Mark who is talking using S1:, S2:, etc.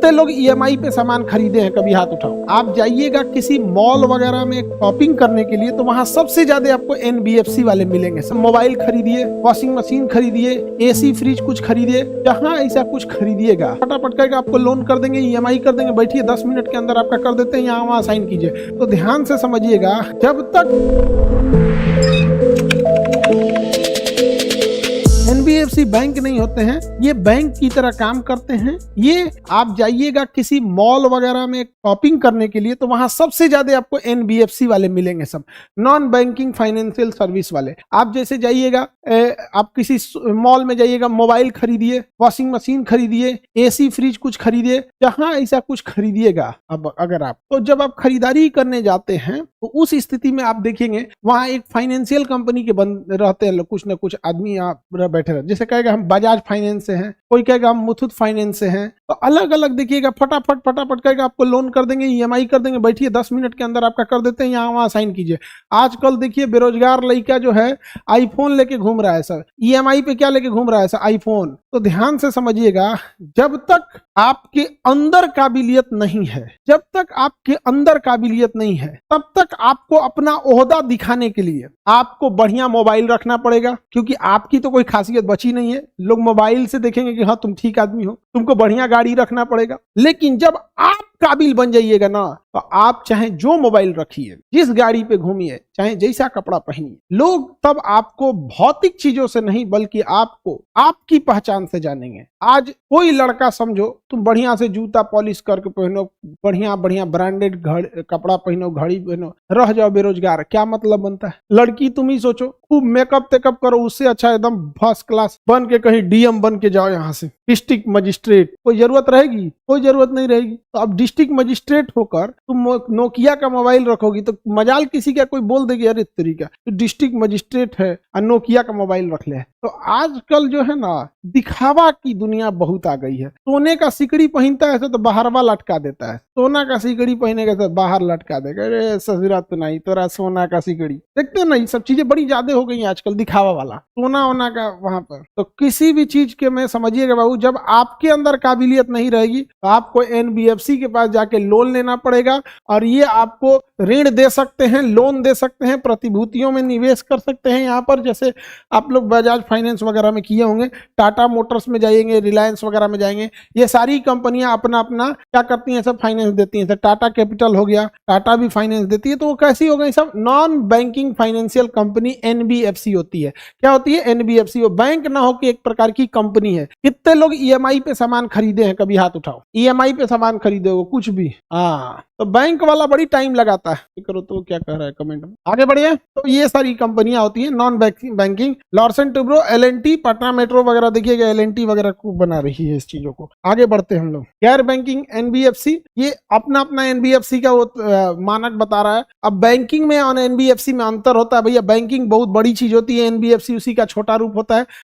S1: कितने लोग ईएमआई पे सामान खरीदे हैं, कभी हाथ उठाओ। आप जाइएगा किसी मॉल वगैरह में शॉपिंग करने के लिए तो वहां सबसे ज्यादा आपको एनबीएफसी वाले मिलेंगे। सब मोबाइल खरीदिए, वॉशिंग मशीन खरीदिए, एसी फ्रिज कुछ खरीदिए, जहां ऐसा कुछ खरीदिएगा फटाफट करके आपको लोन कर देंगे, ईएमआई कर देंगे, बैठिए 10 मिनट के अंदर आपका कर देते हैं, यहाँ वहां साइन कीजिए। तो ध्यान से समझिएगा, जब तक एनबीएफसी बैंक नहीं होते हैं, ये बैंक की तरह काम करते हैं। ये आप जाइएगा किसी मॉल वगैरह में शॉपिंग करने के लिए तो वहां सबसे ज्यादा आपको एनबीएफसी वाले मिलेंगे, सब नॉन बैंकिंग फाइनेंशियल सर्विस वाले। आप जैसे जाइएगा, आप किसी मॉल में जाइएगा, मोबाइल खरीदिए, वॉशिंग मशीन खरीदिए, एसी फ्रिज कुछ खरीदिए, जहां ऐसा कुछ खरीदिएगा। अब अगर आप तो जब आप खरीदारी करने जाते हैं तो उस स्थिति में आप देखेंगे वहां एक फाइनेंशियल कंपनी के बंद रहते हैं, कुछ ना कुछ आदमी यहाँ बैठे रहते। जैसे कहेगा हम बजाज फाइनेंस से हैं, कोई कहेगा हम मुथूट फाइनेंस से हैं, तो अलग अलग देखिएगा फटाफट कहेगा आपको लोन कर देंगे, ईएमआई कर देंगे, बैठिए 10 मिनट के अंदर आपका कर देते हैं, यहाँ वहां साइन कीजिए। आजकल देखिए बेरोजगार लड़का जो है आईफोन लेके घूम रहा है सर, ईएमआई पे क्या लेके घूम रहा है सर, आईफोन। तो ध्यान से समझिएगा, जब तक आपके अंदर काबिलियत नहीं है, जब तक आपके अंदर काबिलियत नहीं है, तब तक आपको अपना ओहदा दिखाने के लिए आपको बढ़िया मोबाइल रखना पड़ेगा, क्योंकि आपकी तो कोई खासियत बची नहीं है। लोग मोबाइल से देखेंगे कि हाँ तुम ठीक आदमी हो। तुमको बढ़िया गाड़ी रखना पड़ेगा। लेकिन जब आप काबिल बन जाइएगा ना, तो आप चाहे जो मोबाइल रखिए, जिस गाड़ी पे घूमिए, चाहे जैसा कपड़ा पहनिए, लोग तब आपको भौतिक चीजों से नहीं बल्कि आपको आपकी पहचान से जानेंगे। आज कोई लड़का समझो तुम बढ़िया से जूता पॉलिश करके पहनो, बढ़िया बढ़िया ब्रांडेड कपड़ा पहनो, घड़ी पहनो, रह जाओ बेरोजगार, क्या मतलब बनता है? लड़की तुम ही सोचो, खूब मेकअप तेकअप करो, उससे अच्छा एकदम फर्स्ट क्लास बन के कहीं डीएम बन के जाओ, यहाँ से डिस्ट्रिक्ट मजिस्ट्रेट, कोई जरूरत रहेगी? कोई जरूरत नहीं रहेगी। तो अब डिस्ट्रिक्ट मजिस्ट्रेट होकर तुम नोकिया का मोबाइल रखोगी तो मजाल किसी का कोई बोल देगी अरे तरीका तो डिस्ट्रिक्ट मजिस्ट्रेट है और नोकिया का मोबाइल रख ले। तो आजकल जो है ना, दिखावा की दुनिया बहुत आ गई है। सोने का सिकड़ी पहनता है तो बाहरवा लटका देता है, सोना का सिकड़ी पहनेगा तो बाहर लटका देगा, अरे ससुरा तो नहीं तोरा सोना का सिकड़ी। देखते ना, ये सब चीजें बड़ी ज्यादा हो गई आजकल, दिखावा वाला सोना वोना का वहां पर। तो किसी भी चीज के में समझिएगा बाबू, जब आपके अंदर काबिलियत नहीं रहेगी तो आपको एनबीएफसी के पास जाके लोन लेना पड़ेगा, और ये आपको ऋण दे सकते हैं, लोन दे सकते हैं, प्रतिभूतियों में निवेश कर सकते हैं। यहाँ पर जैसे आप लोग बजाज फाइनेंस वगैरह में किए होंगे, टाटा मोटर्स में जाएंगे, रिलायंस वगैरह में जाएंगे, ये सारी कंपनियां अपना अपना क्या करती हैं, सब फाइनेंस देती हैं। टाटा कैपिटल हो गया, टाटा भी फाइनेंस देती है। तो वो कैसी हो गई? सब non banking financial company NBFC होती है। क्या होती है? एनबीएफसी। वो बैंक ना हो कि एक प्रकार की कंपनी है। कितने लोग ईएमआई पे सामान खरीदे हैं, कभी हाथ उठाओ। ईएमआई पे सामान खरीदे हो कुछ भी? हाँ, तो बैंक वाला बड़ी टाइम लगाता है। करो तो क्या कह रहा है कमेंट में, आगे बढ़िए। तो ये सारी कंपनियां होती हैं non banking. Larsen Toubro, LNT, Patna metro वगैरह देखिएगा, एलएनटी वगैरह को बना रही है इस चीजों को। आगे बढ़ते हैं हम लोग। गैर बैंकिंग एनबीएफसी, ये अपना अपना एनबीएफसी का वो मानक बता रहा है। अब बैंकिंग में और एनबीएफसी में अंतर होता है भैया। बैंकिंग बहुत बड़ी चीज होती है, एनबीएफसी उसी का छोटा रूप होता है।